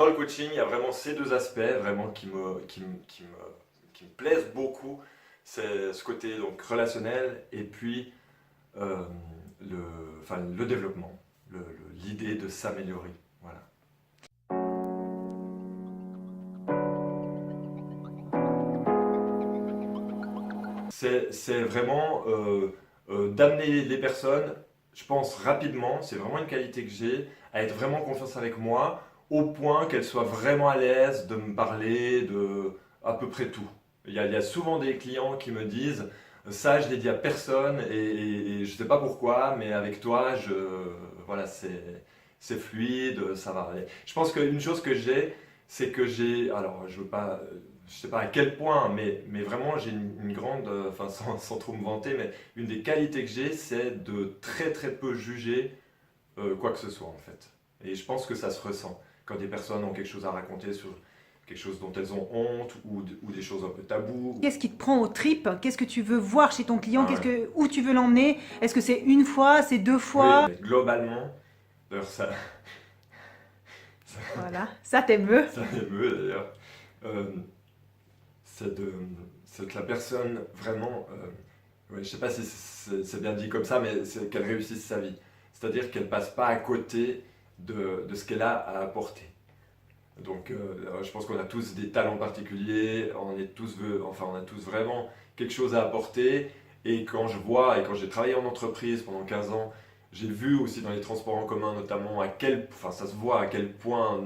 dans le coaching, il y a vraiment ces deux aspects vraiment qui me plaisent beaucoup. C'est ce côté donc relationnel et puis euh, le, le développement, l'idée de s'améliorer. Voilà. C'est vraiment d'amener les personnes, je pense rapidement, c'est vraiment une qualité que j'ai, à être vraiment en confiance avec moi, au point qu'elles soient vraiment à l'aise de me parler de à peu près tout. Il y a souvent des clients qui me disent, ça je l'ai dit à personne et je ne sais pas pourquoi, mais avec toi, voilà, c'est fluide, ça va. Et je pense qu'une chose que j'ai, c'est que j'ai, alors je veux pas, je sais pas à quel point, mais vraiment j'ai une grande, enfin sans trop me vanter, mais une des qualités que j'ai, c'est de très très peu juger quoi que ce soit en fait. Et je pense que ça se ressent quand des personnes ont quelque chose à raconter sur quelque chose dont elles ont honte ou des choses un peu taboues. Qu'est-ce qui te prend aux tripes? Qu'est-ce que tu veux voir chez ton client? Ah ouais. Où tu veux l'emmener? Est-ce que c'est une fois, c'est deux Oui, fois? mais globalement, d'ailleurs ça, Voilà, ça t'émeut. ça m'émeut d'ailleurs, euh, c'est de, c'est que la personne vraiment, ouais, je sais pas si c'est bien dit comme ça, mais c'est qu'elle réussisse sa vie. C'est-à-dire qu'elle passe pas à côté de ce qu'elle a à apporter. Donc, je pense qu'on a tous des talents particuliers, enfin, on a tous vraiment quelque chose à apporter. Et quand je vois, et quand j'ai travaillé en entreprise pendant 15 ans, j'ai vu aussi dans les transports en commun notamment enfin, ça se voit à quel point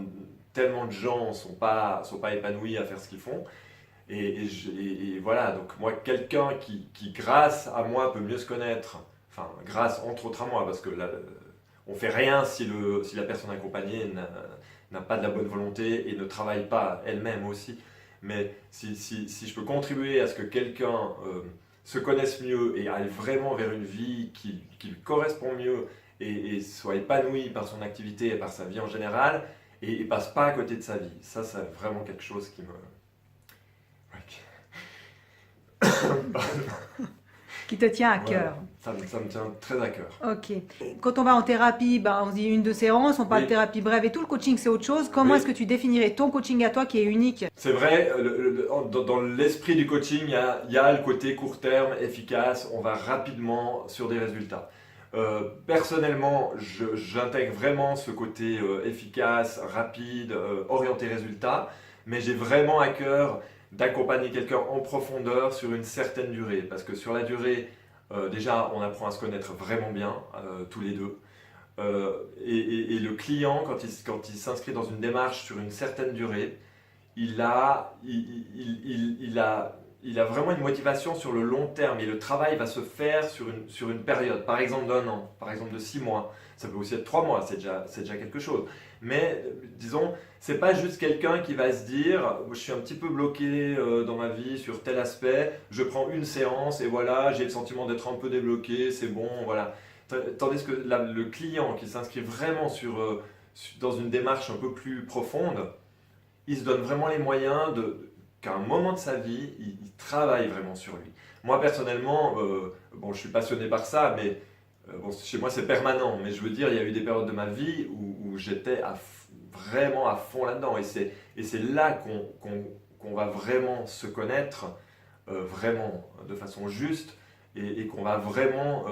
tellement de gens sont pas épanouis à faire ce qu'ils font. Et voilà, donc moi, quelqu'un qui, grâce à moi, peut mieux se connaître, enfin, grâce entre autres à moi, parce que là, on fait rien si la personne accompagnée n'a pas de la bonne volonté et ne travaille pas elle-même aussi. Mais si je peux contribuer à ce que quelqu'un se connaisse mieux et aille vraiment vers une vie qui lui correspond mieux et soit épanoui par son activité et par sa vie en général, et passe pas à côté de sa vie, ça c'est vraiment quelque chose qui me... ouais, Qui te tient à voilà, cœur. ça me tient très à cœur. Ok. Quand on va en thérapie, ben, on se dit une deux séances, on parle de Oui, thérapie brève et tout. Le coaching, c'est autre chose. Comment est-ce oui. que tu définirais ton coaching à toi qui est unique? C'est vrai, dans l'esprit du coaching, il y a le côté court terme, efficace, on va rapidement sur des résultats. Personnellement, j'intègre vraiment ce côté efficace, rapide, orienté résultat, mais j'ai vraiment à cœur d'accompagner quelqu'un en profondeur sur une certaine durée, parce que sur la durée, déjà, on apprend à se connaître vraiment bien, tous les deux. Et le client, quand il s'inscrit dans une démarche sur une certaine durée, il a, il a vraiment une motivation sur le long terme et le travail va se faire sur une période, par exemple d'un an, par exemple de 6 mois. Ça peut aussi être 3 mois, c'est déjà quelque chose. Mais disons, c'est pas juste quelqu'un qui va se dire je suis un petit peu bloqué dans ma vie sur tel aspect, je prends une séance et voilà, j'ai le sentiment d'être un peu débloqué, c'est bon, voilà. Tandis que le client qui s'inscrit vraiment dans une démarche un peu plus profonde, il se donne vraiment les moyens qu'à un moment de sa vie, il travaille vraiment sur lui. Moi personnellement, bon, je suis passionné par ça, mais bon, chez moi c'est permanent. Mais je veux dire, il y a eu des périodes de ma vie où j'étais vraiment à fond là-dedans. Et c'est là qu'on va vraiment se connaître, vraiment de façon juste, et qu'on va vraiment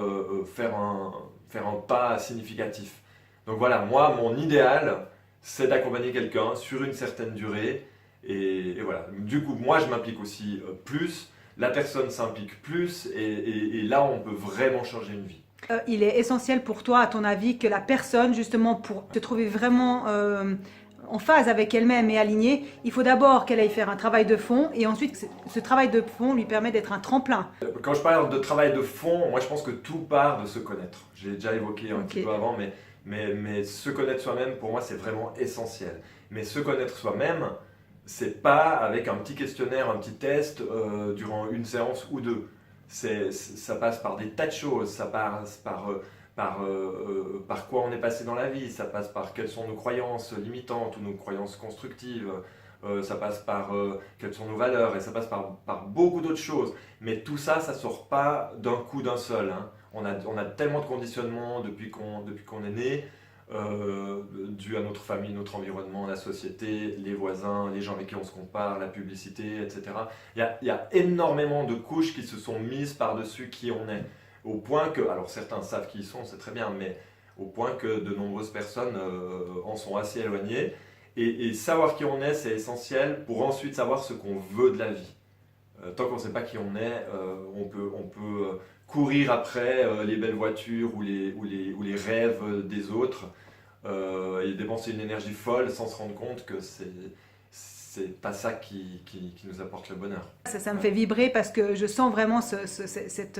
faire un pas significatif. Donc voilà, moi, mon idéal, c'est d'accompagner quelqu'un sur une certaine durée. Et voilà. Du coup, moi, je m'implique aussi plus, la personne s'implique plus, et là, on peut vraiment changer une vie. Il est essentiel pour toi, à ton avis, que la personne, justement, pour te trouver vraiment en phase avec elle-même et alignée, il faut d'abord qu'elle aille faire un travail de fond et ensuite que ce travail de fond lui permet d'être un tremplin. Quand je parle de travail de fond, moi, je pense que tout part de se connaître. J'ai déjà évoqué un Ok. petit peu avant, mais se connaître soi-même, pour moi, c'est vraiment essentiel. Mais se connaître soi-même, c'est pas avec un petit questionnaire, un petit test durant une séance ou deux. Ça passe par des tas de choses. Ça passe par quoi on est passé dans la vie. Ça passe par quelles sont nos croyances limitantes ou nos croyances constructives. Ça passe par quelles sont nos valeurs. Et ça passe par beaucoup d'autres choses. Mais tout ça, ça sort pas d'un coup d'un seul, hein. On a tellement de conditionnements depuis qu'on est né. dû à notre famille, notre environnement, la société, les voisins, les gens avec qui on se compare, la publicité, etc. Il y a énormément de couches qui se sont mises par-dessus qui on est. Au point que, alors certains savent qui ils sont, c'est très bien, mais au point que de nombreuses personnes en sont assez éloignées. Et savoir qui on est, c'est essentiel pour ensuite savoir ce qu'on veut de la vie. Tant qu'on ne sait pas qui on est, on peut courir après les belles voitures ou les rêves des autres et dépenser une énergie folle sans se rendre compte que c'est pas ça qui nous apporte le bonheur. Ça me fait vibrer parce que je sens vraiment cette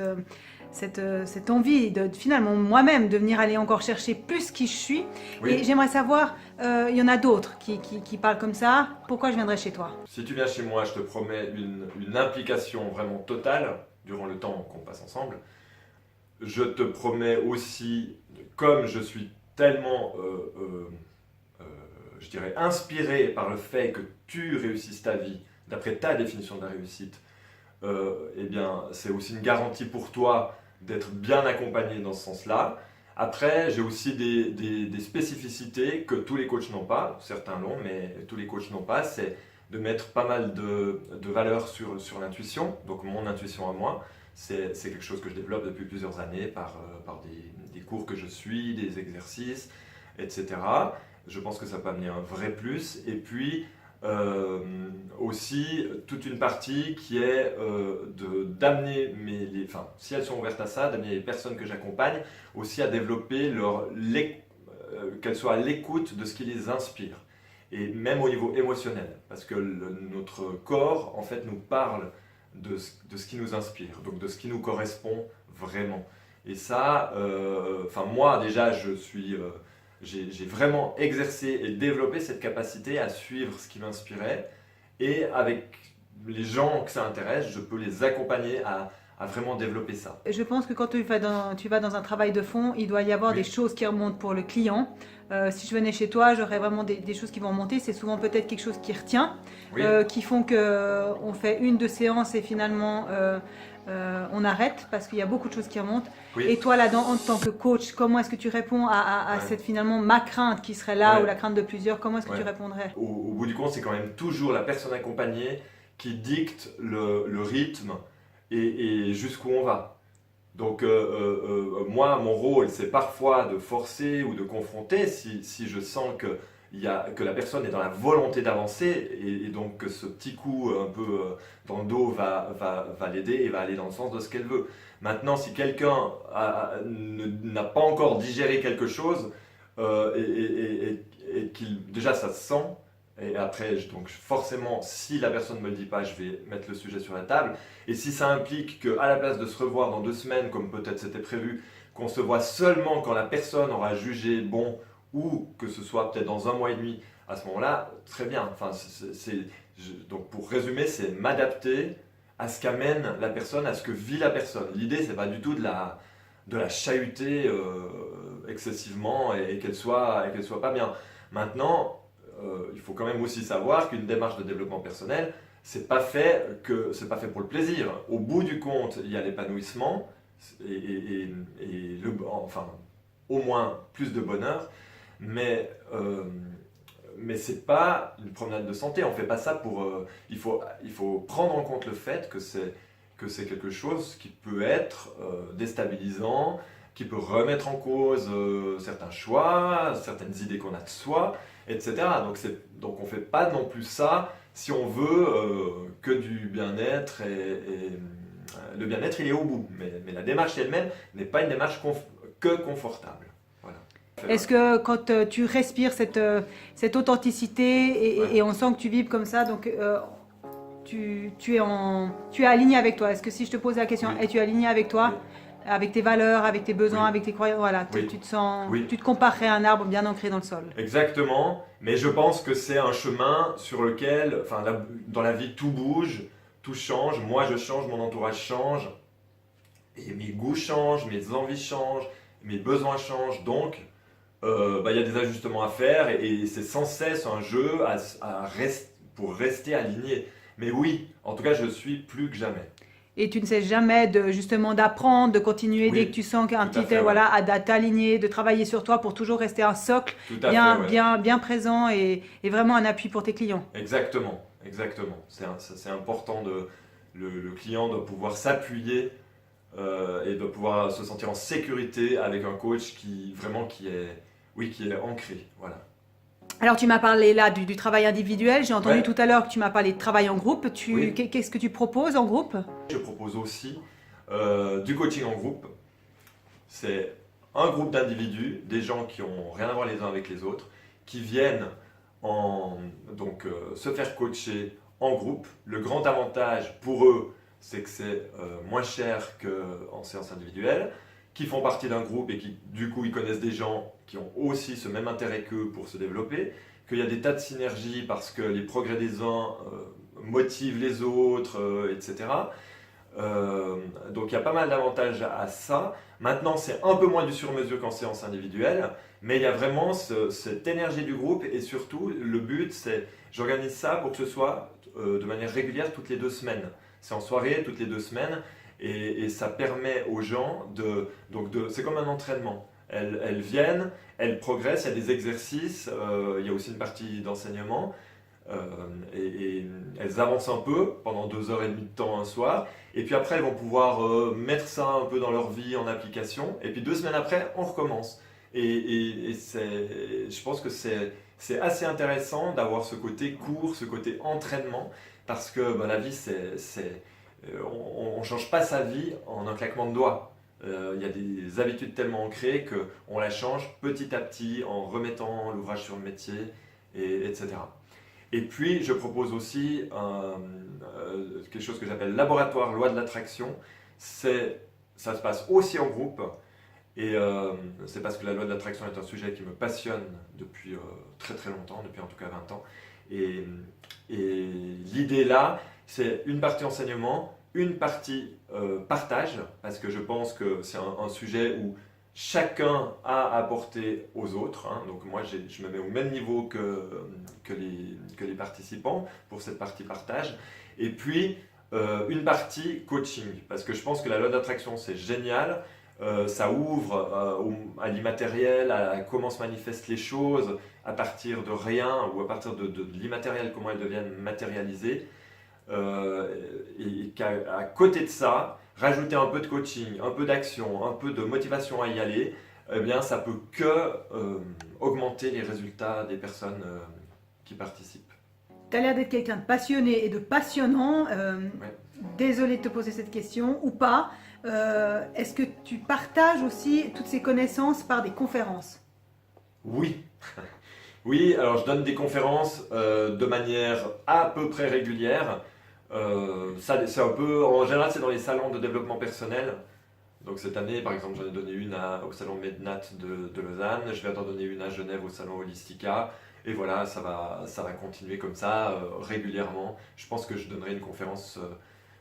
envie de finalement moi-même de venir aller encore chercher plus qui je suis. Oui. Et j'aimerais savoir, il y en a d'autres qui parlent comme ça, pourquoi je viendrais chez toi? Si tu viens chez moi, je te promets une implication vraiment totale durant le temps qu'on passe ensemble. Je te promets aussi, comme je suis tellement, je dirais, inspiré par le fait que tu réussisses ta vie, d'après ta définition de la réussite, eh bien, c'est aussi une garantie pour toi d'être bien accompagné dans ce sens-là. Après, j'ai aussi des spécificités que tous les coachs n'ont pas, certains l'ont, mais tous les coachs n'ont pas, c'est de mettre pas mal de valeur sur l'intuition, donc mon intuition à moi. C'est quelque chose que je développe depuis plusieurs années par des cours que je suis, des exercices, etc. Je pense que ça peut amener un vrai plus. Et puis, aussi toute une partie qui est d'amener, si elles sont ouvertes à ça, d'amener les personnes que j'accompagne aussi à développer qu'elles soient à l'écoute de ce qui les inspire. Et même au niveau émotionnel, parce que notre corps, en fait, nous parle de ce qui nous inspire, donc de ce qui nous correspond vraiment. Et ça, moi déjà, j'ai vraiment exercé et développé cette capacité à suivre ce qui m'inspirait. Et avec les gens que ça intéresse, je peux les accompagner à vraiment développer ça. Je pense que quand tu vas dans un travail de fond, il doit y avoir Oui. des choses qui remontent pour le client. Si je venais chez toi, j'aurais vraiment des choses qui vont remonter. C'est souvent peut-être quelque chose qui retient, Oui. qui font qu'on fait une, deux séances et finalement on arrête parce qu'il y a beaucoup de choses qui remontent. Oui. Et toi là-dedans, en tant que coach, comment est-ce que tu réponds à Ouais. cette finalement ma crainte qui serait là Ouais. ou la crainte de plusieurs? Comment est-ce que Ouais. tu répondrais? Au bout du compte, c'est quand même toujours la personne accompagnée qui dicte le rythme et jusqu'où on va. Donc moi, mon rôle, c'est parfois de forcer ou de confronter si je sens que la personne est dans la volonté d'avancer et donc que ce petit coup un peu dans le dos va l'aider et va aller dans le sens de ce qu'elle veut. Maintenant, si quelqu'un n'a pas encore digéré quelque chose et qu'il déjà ça se sent, et après, donc forcément, si la personne ne me le dit pas, je vais mettre le sujet sur la table. Et si ça implique qu'à la place de se revoir dans 2 semaines, comme peut-être c'était prévu, qu'on se voit seulement quand la personne aura jugé bon, ou que ce soit peut-être dans 1 mois et demi, à ce moment-là, très bien. Enfin, donc pour résumer, c'est m'adapter à ce qu'amène la personne, à ce que vit la personne. L'idée, c'est pas du tout de la chahuter excessivement et qu'elle soit pas bien. Maintenant, il faut quand même aussi savoir qu'une démarche de développement personnel, c'est pas fait pour le plaisir. Au bout du compte, il y a l'épanouissement et au moins plus de bonheur, mais c'est pas une promenade de santé. On fait pas ça pour. Il faut prendre en compte le fait que c'est quelque chose qui peut être déstabilisant, qui peut remettre en cause certains choix, certaines idées qu'on a de soi, etc. Donc on ne fait pas non plus ça si on veut que du bien-être et le bien-être il est au bout. Mais la démarche elle-même n'est pas une démarche que confortable. Voilà. Est-ce que quand tu respires cette authenticité et on sent que tu vibres comme ça, donc tu es aligné avec toi? Est-ce que si je te pose la question, Oui. es-tu aligné avec toi? Oui. Avec tes valeurs, avec tes besoins, Oui. avec tes croyances, voilà, Oui. tu te sens, Oui. tu te comparerais à un arbre bien ancré dans le sol. Exactement, mais je pense que c'est un chemin sur lequel, dans la vie, tout bouge, tout change. Moi, je change, mon entourage change, et mes goûts changent, mes envies changent, mes besoins changent. Donc, il y a des ajustements à faire, et c'est sans cesse un jeu pour rester aligné. Mais oui, en tout cas, je suis plus que jamais. et tu ne cesses jamais justement d'apprendre, de continuer Oui, dès que tu sens qu'un tout à petit, fait, ouais. voilà, à t'aligner, de travailler sur toi pour toujours rester un socle Tout à fait, ouais. bien présent et vraiment un appui pour tes clients. Exactement, exactement. C'est important le client doit pouvoir s'appuyer et doit pouvoir se sentir en sécurité avec un coach qui est ancré. Voilà. Alors, tu m'as parlé là du travail individuel. J'ai entendu Ouais. tout à l'heure que tu m'as parlé de travail en groupe. Oui. Qu'est-ce que tu proposes en groupe? Je propose aussi du coaching en groupe. C'est un groupe d'individus, des gens qui n'ont rien à voir les uns avec les autres, qui viennent se faire coacher en groupe. Le grand avantage pour eux, c'est que c'est moins cher qu'en séance individuelle, qui font partie d'un groupe et qui, du coup, ils connaissent des gens qui ont aussi ce même intérêt qu'eux pour se développer, qu'il y a des tas de synergies parce que les progrès des uns motivent les autres, etc. Donc il y a pas mal d'avantages à ça. Maintenant, c'est un peu moins du sur-mesure qu'en séance individuelle, mais il y a vraiment cette énergie du groupe et surtout, le but, c'est j'organise ça pour que ce soit de manière régulière toutes les 2 semaines. C'est en soirée toutes les 2 semaines et ça permet aux gens c'est comme un entraînement. Elles viennent, elles progressent, il y a des exercices, il y a aussi une partie d'enseignement. Et elles avancent un peu pendant 2h30 de temps un soir, et puis après elles vont pouvoir mettre ça un peu dans leur vie en application, et puis 2 semaines après on recommence. Je pense que c'est assez intéressant d'avoir ce côté cours, ce côté entraînement, parce que la vie, on ne change pas sa vie en un claquement de doigts. Il y a des habitudes tellement ancrées qu'on la change petit à petit en remettant l'ouvrage sur le métier, etc. Et puis, je propose aussi quelque chose que j'appelle laboratoire loi de l'attraction. Ça se passe aussi en groupe. Et c'est parce que la loi de l'attraction est un sujet qui me passionne depuis très très longtemps, depuis en tout cas 20 ans. Et l'idée là, c'est une partie enseignement, une partie partage, parce que je pense que c'est un sujet où chacun a apporté aux autres. Hein. Donc moi, je me mets au même niveau que les participants pour cette partie partage. Et puis, une partie coaching, parce que je pense que la loi d'attraction, c'est génial. Ça ouvre à l'immatériel, à comment se manifestent les choses à partir de rien ou à partir de l'immatériel, comment elles deviennent matérialisées. Et qu'à côté de ça, rajouter un peu de coaching, un peu d'action, un peu de motivation à y aller, eh bien, ça peut augmenter les résultats des personnes qui participent. Tu as l'air d'être quelqu'un de passionné et de passionnant. Ouais. Désolée de te poser cette question ou pas. Est-ce que tu partages aussi toutes ces connaissances par des conférences? Oui. Oui, alors je donne des conférences de manière à peu près régulière. C'est un peu, en général, c'est dans les salons de développement personnel. Donc cette année, par exemple, j'en ai donné une au salon Mednat de Lausanne. Je vais en donner une à Genève au salon Holistica. Et voilà, ça va continuer comme ça régulièrement. Je pense que je donnerai une conférence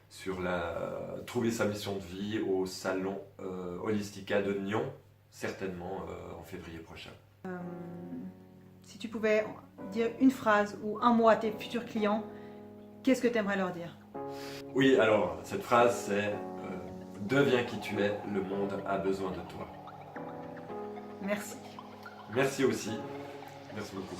sur trouver sa mission de vie au salon Holistica de Nyon, certainement en février prochain. Si tu pouvais dire une phrase ou un mot à tes futurs clients, qu'est-ce que tu aimerais leur dire? Oui, alors cette phrase c'est deviens qui tu es, le monde a besoin de toi. Merci. Merci aussi. Merci beaucoup.